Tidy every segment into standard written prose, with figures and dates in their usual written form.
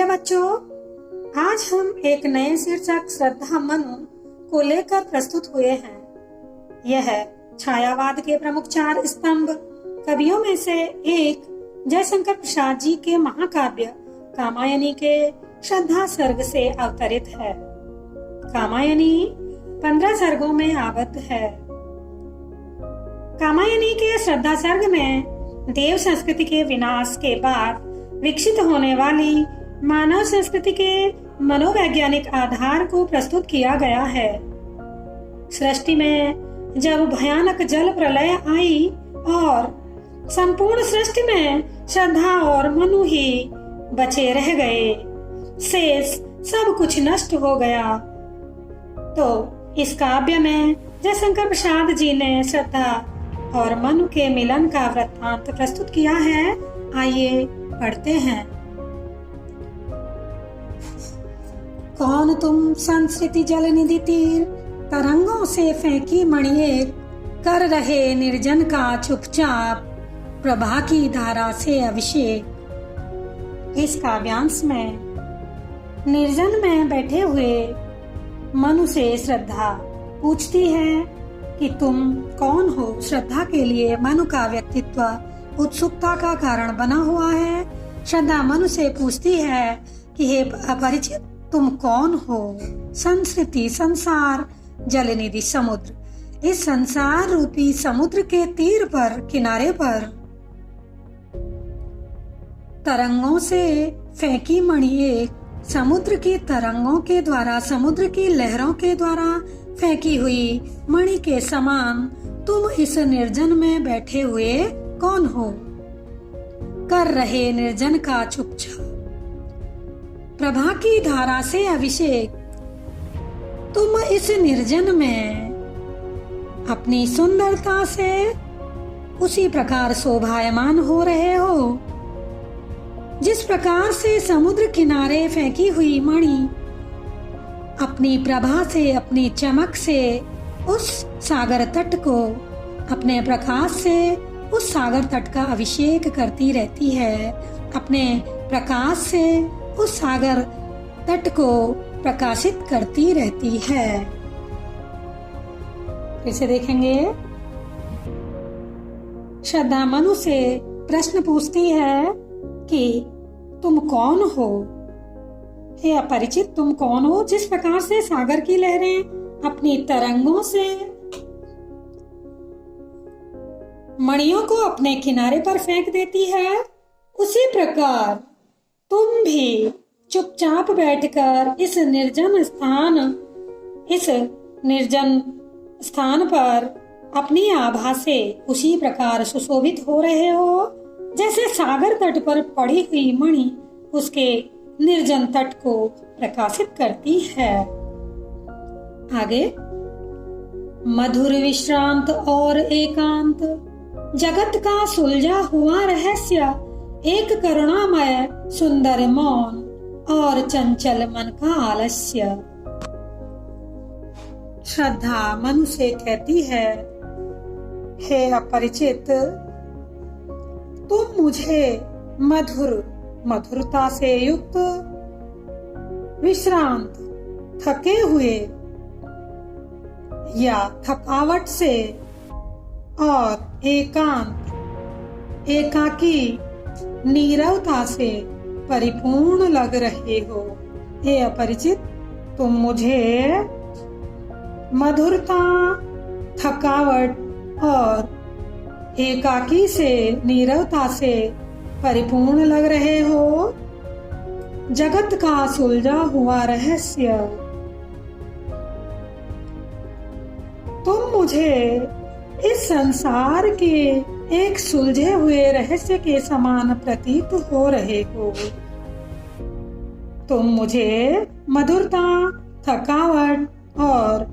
बच्चों, आज हम एक नए शीर्षक श्रद्धा मनु को लेकर प्रस्तुत हुए हैं। यह छायावाद के प्रमुख 4 स्तंभ कवियों में से एक जयशंकर प्रसाद जी के महाकाव्य कामायनी के श्रद्धा सर्ग से अवतरित है। कामायनी 15 सर्गों में आबद्ध है। कामायनी के श्रद्धा सर्ग में देव संस्कृति के विनाश के बाद विकसित होने वाली मानव संस्कृति के मनोवैज्ञानिक आधार को प्रस्तुत किया गया है। सृष्टि में जब भयानक जल प्रलय आई और संपूर्ण सृष्टि में श्रद्धा और मनु ही बचे रह गए, शेष सब कुछ नष्ट हो गया, तो इस काव्य में जयशंकर प्रसाद जी ने श्रद्धा और मनु के मिलन का वृत्तांत प्रस्तुत किया है। आइए पढ़ते हैं। कौन तुम संस्कृति जल निधि तीर, तरंगों से फेंकी मणिये, कर रहे निर्जन का चुपचाप, प्रभा की धारा से अभिषेक। इस काव्यांश में निर्जन में बैठे हुए मनु से श्रद्धा पूछती है कि तुम कौन हो। श्रद्धा के लिए मनु का व्यक्तित्व उत्सुकता का कारण बना हुआ है। श्रद्धा मनु से पूछती है कि हे अपरिचित, तुम कौन हो। संस्कृति संसार जलनिधि समुद्र, इस संसार रूपी समुद्र के तीर पर, किनारे पर तरंगों से फेंकी मणि, एक समुद्र की तरंगों के द्वारा, समुद्र की लहरों के द्वारा फेंकी हुई मणि के समान तुम इस निर्जन में बैठे हुए कौन हो। कर रहे निर्जन का चुपचाप, प्रभा की धारा से अभिषेक। तुम इस निर्जन में अपनी सुंदरता से उसी प्रकार शोभायमान हो रहे हो जिस प्रकार से समुद्र किनारे फेंकी हुई मणि अपनी प्रभा से, अपनी चमक से उस सागर तट को, अपने प्रकाश से उस सागर तट का अभिषेक करती रहती है। अपने प्रकाश से उस सागर तट को प्रकाशित करती रहती है। फिर से देखेंगे। श्रद्धा मनु से प्रश्न पूछती है कि तुम कौन हो। हे अपरिचित, तुम कौन हो। जिस प्रकार से सागर की लहरें अपनी तरंगों से मणियों को अपने किनारे पर फेंक देती है, उसी प्रकार तुम भी चुपचाप बैठकर इस निर्जन स्थान पर अपनी आभा से उसी प्रकार सुशोभित हो रहे हो जैसे सागर तट पर पड़ी हुई मणि उसके निर्जन तट को प्रकाशित करती है। आगे, मधुर विश्रांत और एकांत, जगत का सुलझा हुआ रहस्य, एक करुणामय सुंदर मौन और चंचल मन का आलस्य। श्रद्धा मनु से कहती है, हे अपरिचित, तुम मुझे मधुरता से युक्त, विश्रांत, थके हुए या थकावट से और एकाकी नीरवता से परिपूर्ण लग रहे हो। हे अपरिचित, तुम मुझे मधुरता, थकावट और एकाकी से, नीरवता से परिपूर्ण लग रहे हो। जगत का सुलझा हुआ रहस्य, तुम मुझे इस संसार के एक सुलझे हुए रहस्य के समान प्रतीत हो रहे हो। तुम मुझे मधुरता, थकावट और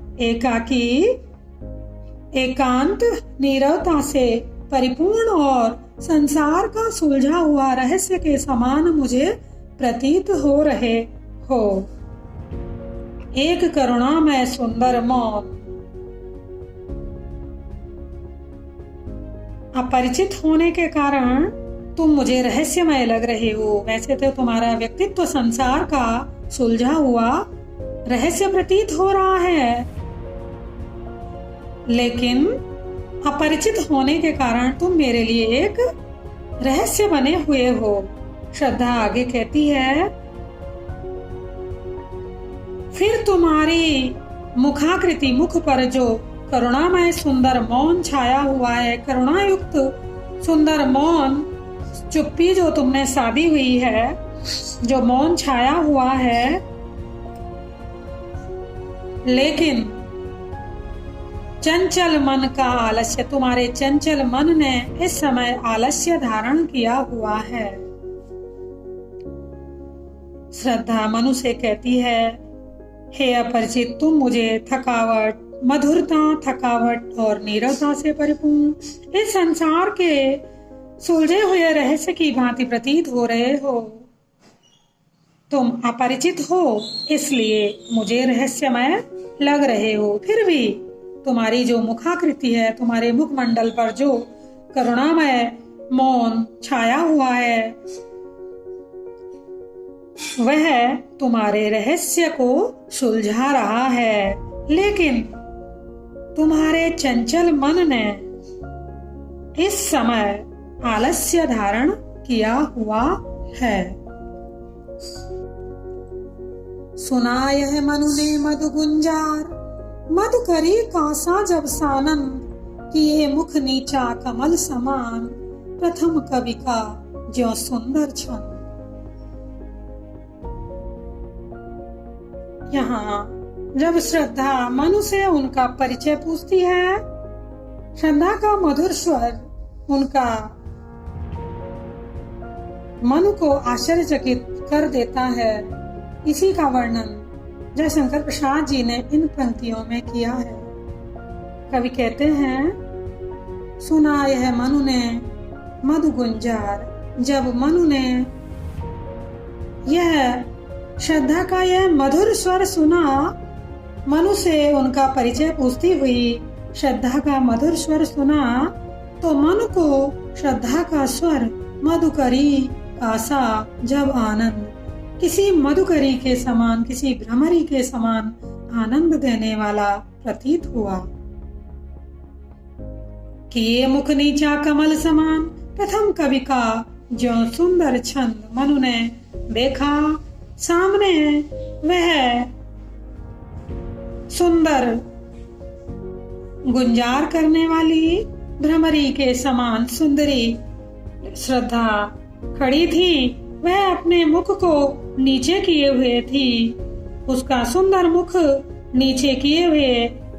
एकांत, नीरवता से परिपूर्ण और संसार का सुलझा हुआ रहस्य के समान मुझे प्रतीत हो रहे हो। एक करुणामय सुंदर मौन, अपरिचित होने के कारण तुम मुझे रहस्यमय लग रहे हो। वैसे तो तुम्हारा व्यक्तित्व संसार का सुलझा हुआ रहस्य प्रतीत हो रहा है, लेकिन अपरिचित होने के कारण तुम मेरे लिए एक रहस्य बने हुए हो। श्रद्धा आगे कहती है, फिर तुम्हारी मुखाकृति, मुख पर जो करुणामय सुंदर मौन छाया हुआ है, करुणायुक्त सुंदर मौन, चुप्पी जो तुमने साधी हुई है, जो मौन छाया हुआ है, लेकिन चंचल मन का आलस्य, तुम्हारे चंचल मन ने इस समय आलस्य धारण किया हुआ है। श्रद्धा मनु से कहती है, हे अपरिचित, तुम मुझे थकावट, मधुरता, थकावट और नीरवता से परिपूर्ण इस संसार के सुलझे हुए रहस्य की भांति प्रतीत हो रहे हो। तुम अपरिचित हो, इसलिए मुझे रहस्यमय लग रहे हो। फिर भी तुम्हारी जो मुखाकृति है, तुम्हारे मुखमंडल पर जो करुणामय मौन छाया हुआ है, वह तुम्हारे रहस्य को सुलझा रहा है, लेकिन तुम्हारे चंचल मन ने इस समय आलस्य धारण किया हुआ है। सुना यह मनु ने मधु गुंजार, मधु करी कासा जब सानन, किए मुख नीचा कमल समान, प्रथम कवि का ज्यों सुंदर छंद। यहाँ जब श्रद्धा मनु से उनका परिचय पूछती है, श्रद्धा का मधुर स्वर उनका मनु को आश्चर्यचकित कर देता है। इसी का वर्णन जयशंकर प्रसाद जी ने इन पंक्तियों में किया है। कवि कहते हैं, सुना यह मनु ने मधु गुंजार, जब मनु ने यह श्रद्धा का यह मधुर स्वर सुना, मनु से उनका परिचय पूछती हुई श्रद्धा का मधुर स्वर सुना, तो मनु को श्रद्धा का स्वर मधुकरी कासा जब आनंद, किसी मधुकरी के समान, किसी भ्रमरी के समान आनंद देने वाला प्रतीत हुआ। किए मुख नीचा कमल समान, प्रथम कवि का ज्यों सुंदर छंद। मनु ने देखा सामने वह सुंदर गुंजार करने वाली भ्रमरी के समान सुंदरी श्रद्धा खड़ी थी। वह अपने मुख को नीचे किए हुए थी। उसका सुंदर मुख नीचे किए हुए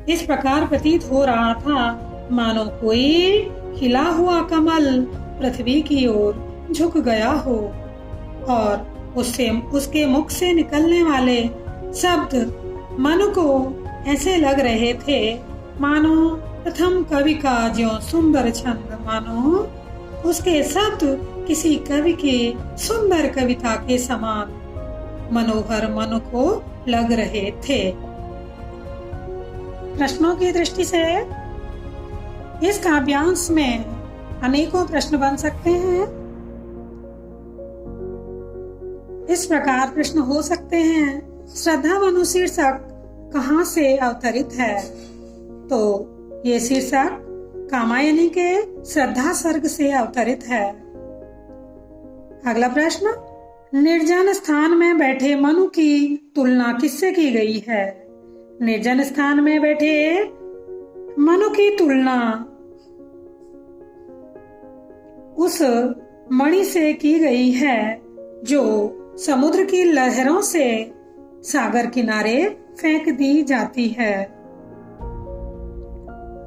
इस प्रकार प्रतीत हो रहा था मानो कोई खिला हुआ कमल पृथ्वी की ओर झुक गया हो, और उससे उसके मुख से निकलने वाले शब्द मनु को ऐसे लग रहे थे मानो प्रथम कवि का ज्यों सुंदर छंद, मानो उसके शब्द किसी कवि के सुंदर कविता के समान मनोहर मनु को लग रहे थे। प्रश्नों की दृष्टि से इस काव्यांश में अनेकों प्रश्न बन सकते हैं। इस प्रकार प्रश्न हो सकते हैं, श्रद्धा मनु शीर्षक कहाँ से अवतरित है? तो ये शीर्षक कामायनी के श्रद्धा सर्ग से अवतरित है। अगला प्रश्न, निर्जन स्थान में बैठे मनु की तुलना किससे की गई है? निर्जन स्थान में बैठे मनु की तुलना उस मणि से की गई है जो समुद्र की लहरों से सागर किनारे फेंक दी जाती है।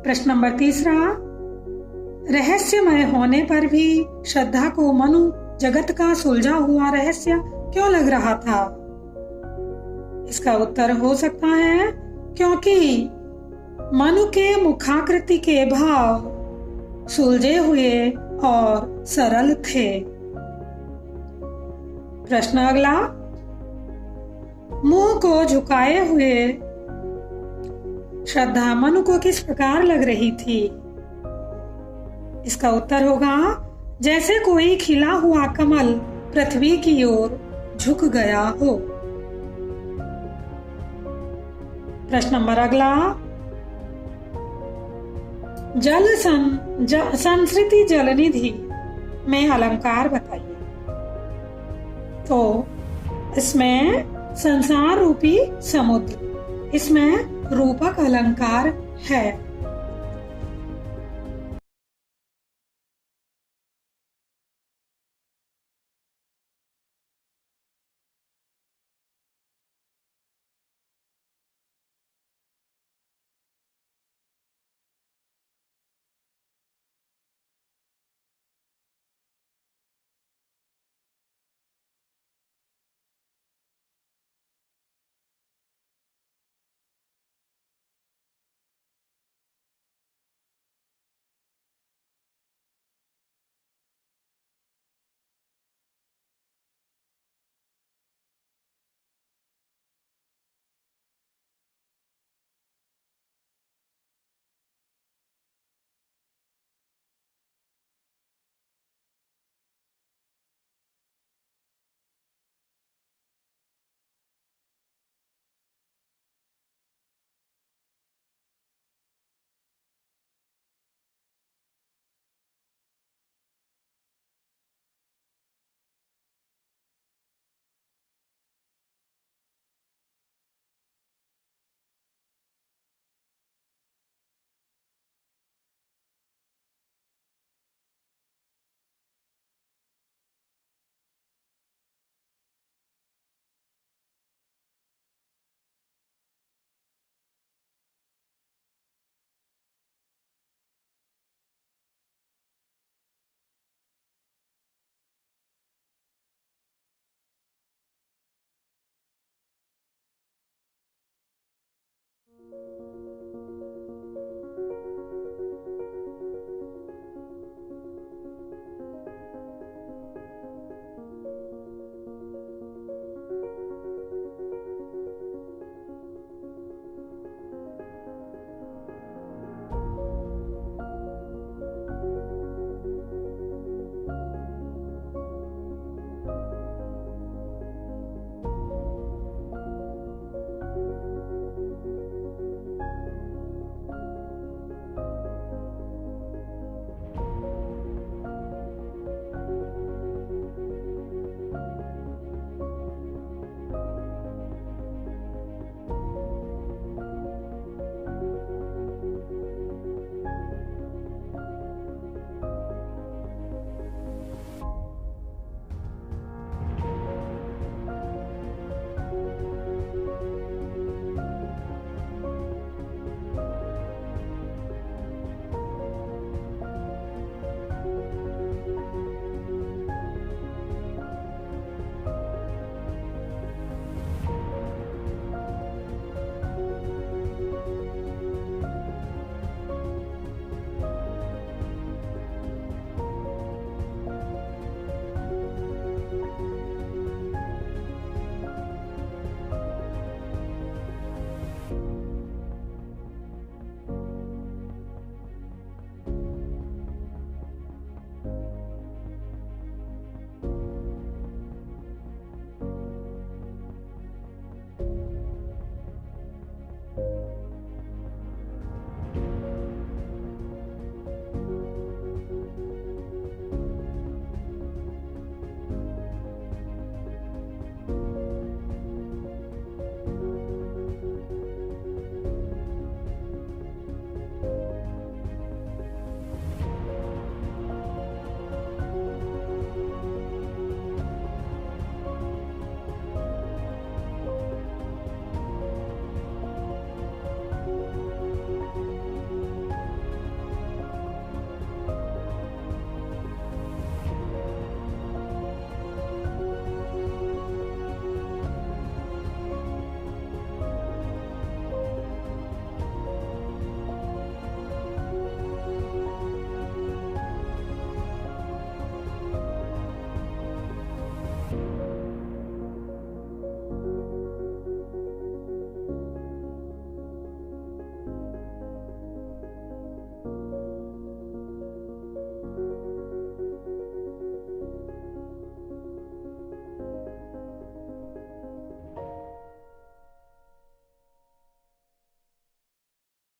प्रश्न नंबर 3, रहस्यमय होने पर भी श्रद्धा को मनु जगत का सुलझा हुआ रहस्य क्यों लग रहा था? इसका उत्तर हो सकता है क्योंकि मनु के मुखाकृति के भाव सुलझे हुए और सरल थे। प्रश्न अगला, मुंह को झुकाए हुए श्रद्धा मनु को किस प्रकार लग रही थी? इसका उत्तर होगा जैसे कोई खिला हुआ कमल पृथ्वी की ओर झुक गया हो। प्रश्न नंबर अगला, संस्कृति जल निधि में अलंकार बताइए। तो इसमें संसार रूपी समुद्र, इसमें रूपक अलंकार है।